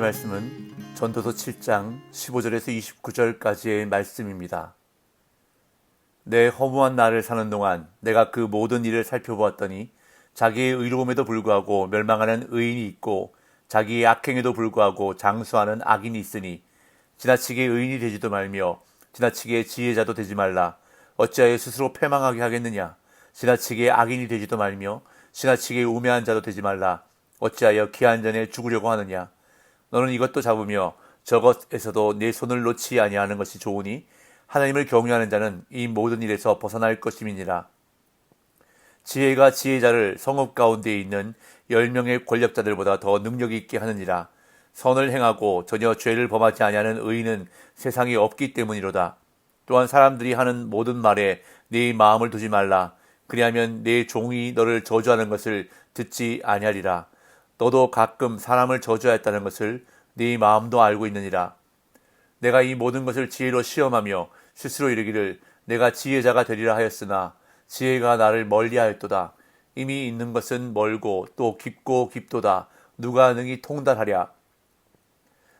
말씀은 전도서 7장 15절에서 29절까지의 말씀입니다. 내 허무한 날을 사는 동안 내가 그 모든 일을 살펴보았더니 자기의 의로움에도 불구하고 멸망하는 의인이 있고 자기의 악행에도 불구하고 장수하는 악인이 있으니 지나치게 의인이 되지도 말며 지나치게 지혜자도 되지 말라. 어찌하여 스스로 패망하게 하겠느냐. 지나치게 악인이 되지도 말며 지나치게 우매한 자도 되지 말라. 어찌하여 기한 전에 죽으려고 하느냐. 너는 이것도 잡으며 저것에서도 내 손을 놓지 아니하는 것이 좋으니 하나님을 경외하는 자는 이 모든 일에서 벗어날 것임이니라. 지혜가 지혜자를 성읍 가운데 있는 10명의 권력자들보다 더 능력 있게 하느니라. 선을 행하고 전혀 죄를 범하지 아니하는 의인은 세상에 없기 때문이로다. 또한 사람들이 하는 모든 말에 네 마음을 두지 말라. 그리하면 내 종이 너를 저주하는 것을 듣지 아니하리라. 너도 가끔 사람을 저주하였다는 것을 네 마음도 알고 있느니라. 내가 이 모든 것을 지혜로 시험하며 스스로 이르기를 내가 지혜자가 되리라 하였으나 지혜가 나를 멀리하였도다. 이미 있는 것은 멀고 또 깊고 깊도다. 누가 능히 통달하랴.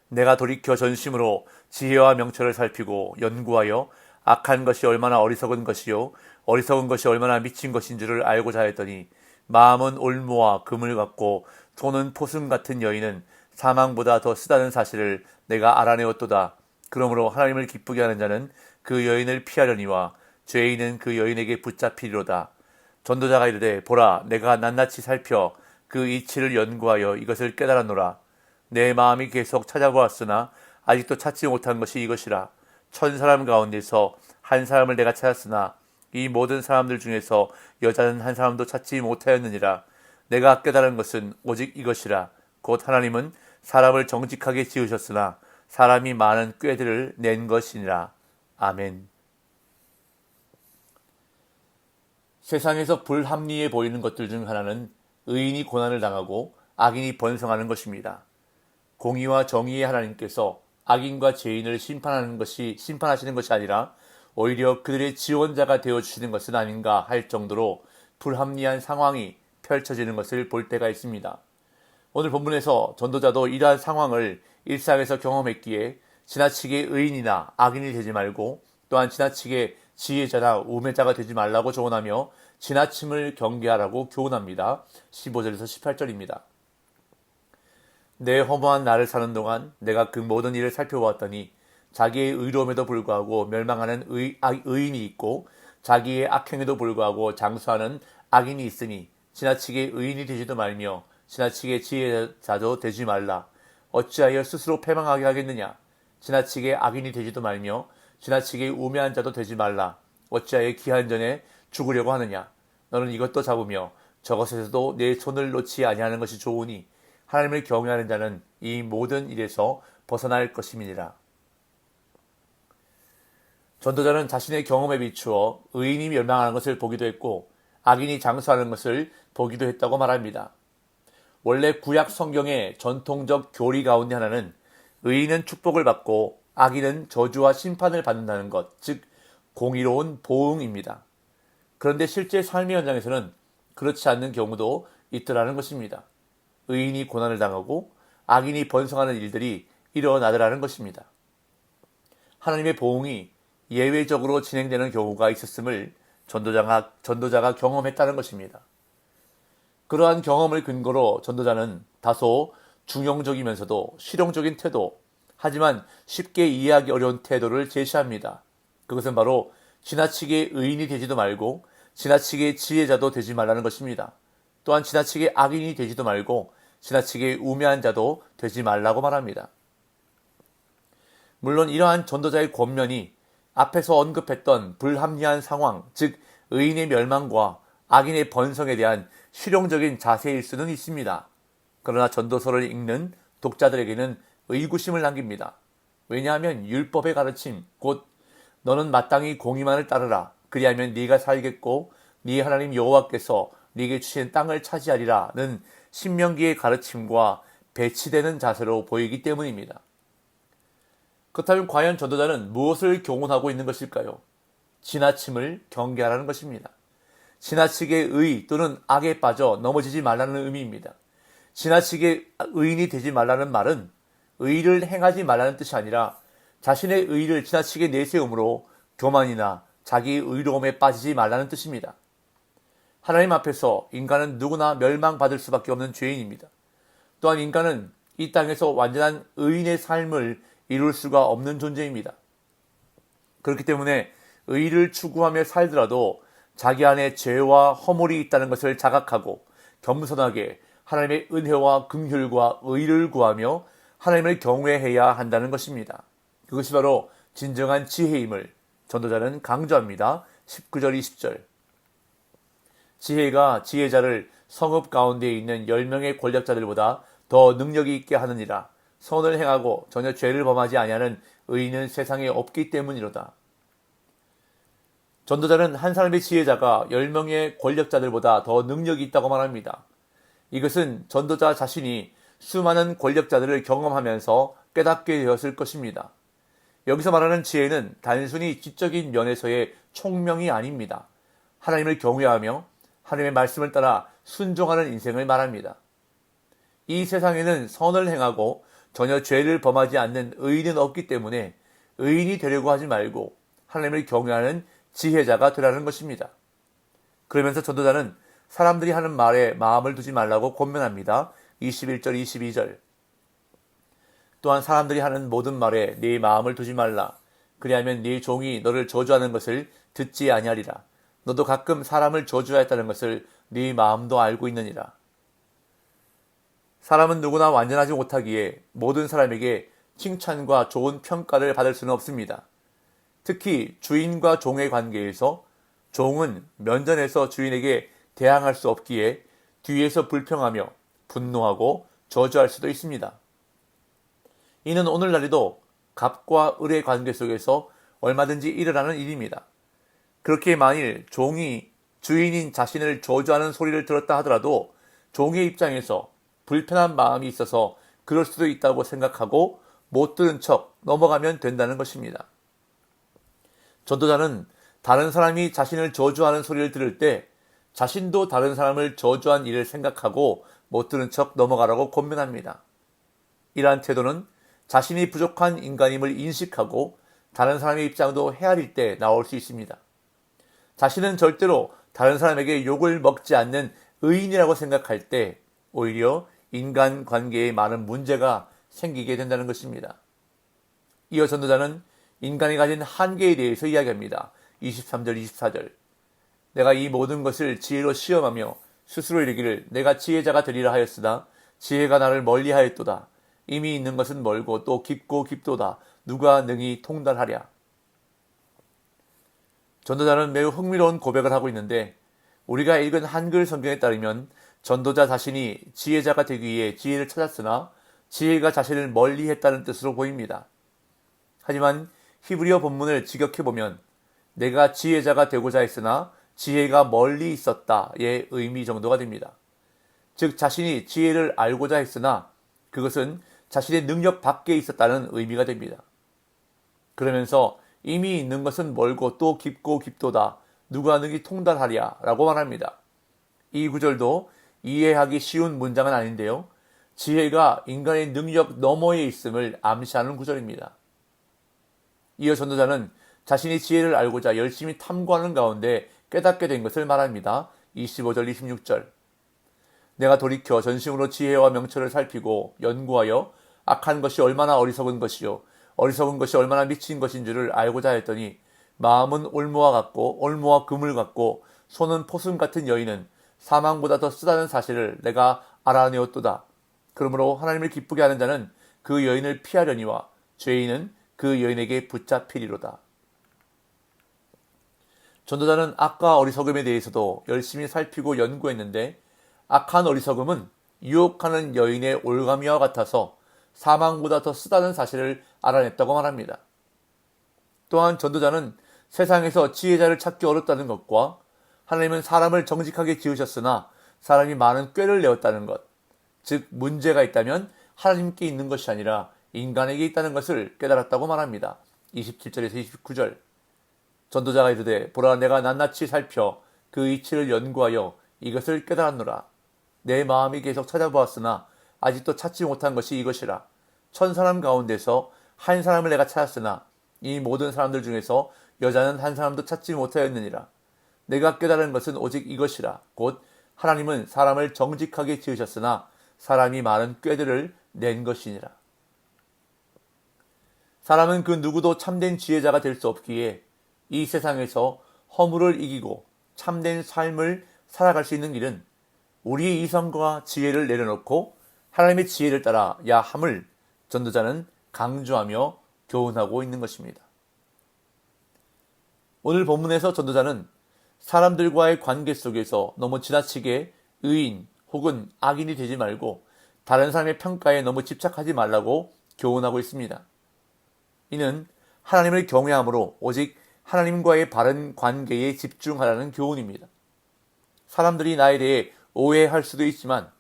내가 돌이켜 전심으로 지혜와 명철을 살피고 연구하여 악한 것이 얼마나 어리석은 것이요 어리석은 것이 얼마나 미친 것인 줄을 알고자 했더니 마음은 올무와 금을 갖고 손은 포승 같은 여인은 사망보다 더 쓰다는 사실을 내가 알아내었도다. 그러므로 하나님을 기쁘게 하는 자는 그 여인을 피하려니와 죄인은 그 여인에게 붙잡히리로다. 전도자가 이르되 보라 내가 낱낱이 살펴 그 이치를 연구하여 이것을 깨달았노라. 내 마음이 계속 찾아보았으나 아직도 찾지 못한 것이 이것이라. 1000사람 가운데서 한 사람을 내가 찾았으나 이 모든 사람들 중에서 여자는 한 사람도 찾지 못하였느니라. 내가 깨달은 것은 오직 이것이라. 곧 하나님은 사람을 정직하게 지으셨으나 사람이 많은 꾀들을 낸 것이니라. 아멘. 세상에서 불합리해 보이는 것들 중 하나는 의인이 고난을 당하고 악인이 번성하는 것입니다. 공의와 정의의 하나님께서 악인과 죄인을 심판하시는 것이 아니라 오히려 그들의 지원자가 되어주시는 것은 아닌가 할 정도로 불합리한 상황이 펼쳐지는 것을 볼 때가 있습니다. 오늘 본문에서 전도자도 이러한 상황을 일상에서 경험했기에 지나치게 의인이나 악인이 되지 말고 또한 지나치게 지혜자나 우매자가 되지 말라고 조언하며 지나침을 경계하라고 교훈합니다. 15절에서 18절입니다. 내 허무한 날을 사는 동안 내가 그 모든 일을 살펴보았더니 자기의 의로움에도 불구하고 멸망하는 의인이 있고 자기의 악행에도 불구하고 장수하는 악인이 있으니 지나치게 의인이 되지도 말며 지나치게 지혜자도 되지 말라. 어찌하여 스스로 패망하게 하겠느냐. 지나치게 악인이 되지도 말며 지나치게 우매한 자도 되지 말라. 어찌하여 기한 전에 죽으려고 하느냐. 너는 이것도 잡으며 저것에서도 내 손을 놓지 아니하는 것이 좋으니 하나님을 경외하는 자는 이 모든 일에서 벗어날 것임이니라. 전도자는 자신의 경험에 비추어 의인이 멸망하는 것을 보기도 했고 악인이 장수하는 것을 보기도 했다고 말합니다. 원래 구약 성경의 전통적 교리 가운데 하나는 의인은 축복을 받고 악인은 저주와 심판을 받는다는 것, 즉 공의로운 보응입니다. 그런데 실제 삶의 현장에서는 그렇지 않는 경우도 있더라는 것입니다. 의인이 고난을 당하고 악인이 번성하는 일들이 일어나더라는 것입니다. 하나님의 보응이 예외적으로 진행되는 경우가 있었음을 전도자가 경험했다는 것입니다. 그러한 경험을 근거로 전도자는 다소 중용적이면서도 실용적인 태도, 하지만 쉽게 이해하기 어려운 태도를 제시합니다. 그것은 바로 지나치게 의인이 되지도 말고 지나치게 지혜자도 되지 말라는 것입니다. 또한 지나치게 악인이 되지도 말고 지나치게 우매한 자도 되지 말라고 말합니다. 물론 이러한 전도자의 권면이 앞에서 언급했던 불합리한 상황, 즉 의인의 멸망과 악인의 번성에 대한 실용적인 자세일 수는 있습니다. 그러나 전도서를 읽는 독자들에게는 의구심을 남깁니다. 왜냐하면 율법의 가르침, 곧 너는 마땅히 공의만을 따르라. 그리하면 네가 살겠고 네 하나님 여호와께서 네게 주신 땅을 차지하리라는 신명기의 가르침과 배치되는 자세로 보이기 때문입니다. 그렇다면 과연 전도자는 무엇을 교훈하고 있는 것일까요? 지나침을 경계하라는 것입니다. 지나치게 의 또는 악에 빠져 넘어지지 말라는 의미입니다. 지나치게 의인이 되지 말라는 말은 의를 행하지 말라는 뜻이 아니라 자신의 의를 지나치게 내세움으로 교만이나 자기 의로움에 빠지지 말라는 뜻입니다. 하나님 앞에서 인간은 누구나 멸망받을 수밖에 없는 죄인입니다. 또한 인간은 이 땅에서 완전한 의인의 삶을 이룰 수가 없는 존재입니다. 그렇기 때문에 의를 추구하며 살더라도 자기 안에 죄와 허물이 있다는 것을 자각하고 겸손하게 하나님의 은혜와 긍휼과 의를 구하며 하나님을 경외해야 한다는 것입니다. 그것이 바로 진정한 지혜임을 전도자는 강조합니다. 19절 20절. 지혜가 지혜자를 성읍 가운데 있는 10명의 권력자들보다 더 능력이 있게 하느니라. 선을 행하고 전혀 죄를 범하지 아니하는 의인은 세상에 없기 때문이로다. 전도자는 한 사람의 지혜자가 10명의 권력자들보다 더 능력이 있다고 말합니다. 이것은 전도자 자신이 수많은 권력자들을 경험하면서 깨닫게 되었을 것입니다. 여기서 말하는 지혜는 단순히 지적인 면에서의 총명이 아닙니다. 하나님을 경외하며 하나님의 말씀을 따라 순종하는 인생을 말합니다. 이 세상에는 선을 행하고 전혀 죄를 범하지 않는 의인은 없기 때문에 의인이 되려고 하지 말고 하나님을 경외하는 지혜자가 되라는 것입니다. 그러면서 전도자는 사람들이 하는 말에 마음을 두지 말라고 권면합니다. 21절 22절. 또한 사람들이 하는 모든 말에 네 마음을 두지 말라. 그리하면 네 종이 너를 저주하는 것을 듣지 아니하리라. 너도 가끔 사람을 저주하였다는 것을 네 마음도 알고 있느니라. 사람은 누구나 완전하지 못하기에 모든 사람에게 칭찬과 좋은 평가를 받을 수는 없습니다. 특히 주인과 종의 관계에서 종은 면전에서 주인에게 대항할 수 없기에 뒤에서 불평하며 분노하고 저주할 수도 있습니다. 이는 오늘날에도 갑과 을의 관계 속에서 얼마든지 일어나는 일입니다. 그렇게 만일 종이 주인인 자신을 저주하는 소리를 들었다 하더라도 종의 입장에서 불편한 마음이 있어서 그럴 수도 있다고 생각하고 못 들은 척 넘어가면 된다는 것입니다. 전도자는 다른 사람이 자신을 저주하는 소리를 들을 때 자신도 다른 사람을 저주한 일을 생각하고 못 들은 척 넘어가라고 권면합니다. 이러한 태도는 자신이 부족한 인간임을 인식하고 다른 사람의 입장도 헤아릴 때 나올 수 있습니다. 자신은 절대로 다른 사람에게 욕을 먹지 않는 의인이라고 생각할 때 오히려 인간 관계에 많은 문제가 생기게 된다는 것입니다. 이어 전도자는 인간이 가진 한계에 대해서 이야기합니다. 23절 24절. 내가 이 모든 것을 지혜로 시험하며 스스로 이르기를 내가 지혜자가 되리라 하였으나 지혜가 나를 멀리하였도다. 이미 있는 것은 멀고 또 깊고 깊도다. 누가 능히 통달하랴. 전도자는 매우 흥미로운 고백을 하고 있는데 우리가 읽은 한글 성경에 따르면 전도자 자신이 지혜자가 되기 위해 지혜를 찾았으나 지혜가 자신을 멀리했다는 뜻으로 보입니다. 하지만 히브리어 본문을 직역해보면 내가 지혜자가 되고자 했으나 지혜가 멀리 있었다의 의미 정도가 됩니다. 즉 자신이 지혜를 알고자 했으나 그것은 자신의 능력 밖에 있었다는 의미가 됩니다. 그러면서 이미 있는 것은 멀고 또 깊고 깊도다. 누가 능히 통달하랴 라고 말합니다. 이 구절도 이해하기 쉬운 문장은 아닌데요. 지혜가 인간의 능력 너머에 있음을 암시하는 구절입니다. 이어 전도자는 자신이 지혜를 알고자 열심히 탐구하는 가운데 깨닫게 된 것을 말합니다. 25절 26절. 내가 돌이켜 전심으로 지혜와 명철을 살피고 연구하여 악한 것이 얼마나 어리석은 것이요 어리석은 것이 얼마나 미친 것인 줄을 알고자 했더니 마음은 올무와 같고 올무와 금을 같고 손은 포순 같은 여인은 사망보다 더 쓰다는 사실을 내가 알아내었도다. 그러므로 하나님을 기쁘게 하는 자는 그 여인을 피하려니와 죄인은 그 여인에게 붙잡히리로다. 전도자는 악과 어리석음에 대해서도 열심히 살피고 연구했는데 악한 어리석음은 유혹하는 여인의 올가미와 같아서 사망보다 더 쓰다는 사실을 알아냈다고 말합니다. 또한 전도자는 세상에서 지혜자를 찾기 어렵다는 것과 하나님은 사람을 정직하게 지으셨으나 사람이 많은 꾀를 내었다는 것, 즉 문제가 있다면 하나님께 있는 것이 아니라 인간에게 있다는 것을 깨달았다고 말합니다. 27절에서 29절. 전도자가 이르되 보라 내가 낱낱이 살펴 그 이치를 연구하여 이것을 깨달았노라. 내 마음이 계속 찾아보았으나 아직도 찾지 못한 것이 이것이라. 천 사람 가운데서 한 사람을 내가 찾았으나 이 모든 사람들 중에서 여자는 한 사람도 찾지 못하였느니라. 내가 깨달은 것은 오직 이것이라. 곧 하나님은 사람을 정직하게 지으셨으나 사람이 많은 꾀들을 낸 것이니라. 사람은 그 누구도 참된 지혜자가 될 수 없기에 이 세상에서 허물을 이기고 참된 삶을 살아갈 수 있는 길은 우리의 이성과 지혜를 내려놓고 하나님의 지혜를 따라 야함을 전도자는 강조하며 교훈하고 있는 것입니다. 오늘 본문에서 전도자는 사람들과의 관계 속에서 너무 지나치게 의인 혹은 악인이 되지 말고 다른 사람의 평가에 너무 집착하지 말라고 교훈하고 있습니다. 이는 하나님을 경외함으로 오직 하나님과의 바른 관계에 집중하라는 교훈입니다. 사람들이 나에 대해 오해할 수도 있지만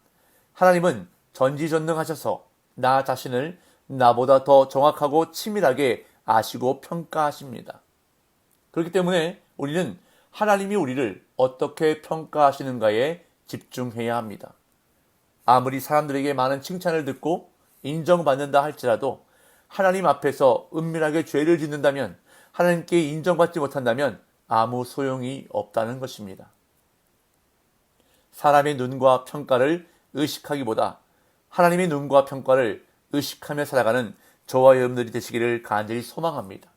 하나님은 전지전능하셔서 나 자신을 나보다 더 정확하고 치밀하게 아시고 평가하십니다. 그렇기 때문에 우리는 하나님이 우리를 어떻게 평가하시는가에 집중해야 합니다. 아무리 사람들에게 많은 칭찬을 듣고 인정받는다 할지라도 하나님 앞에서 은밀하게 죄를 짓는다면, 하나님께 인정받지 못한다면 아무 소용이 없다는 것입니다. 사람의 눈과 평가를 의식하기보다 하나님의 눈과 평가를 의식하며 살아가는 저와 여러분들이 되시기를 간절히 소망합니다.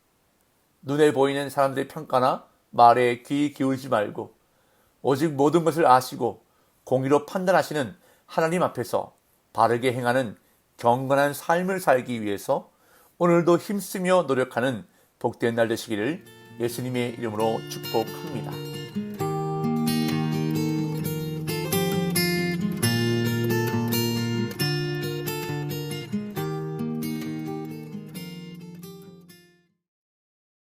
눈에 보이는 사람들의 평가나 말에 귀 기울이지 말고 오직 모든 것을 아시고 공의로 판단하시는 하나님 앞에서 바르게 행하는 경건한 삶을 살기 위해서 오늘도 힘쓰며 노력하는 복된 날 되시기를 예수님의 이름으로 축복합니다.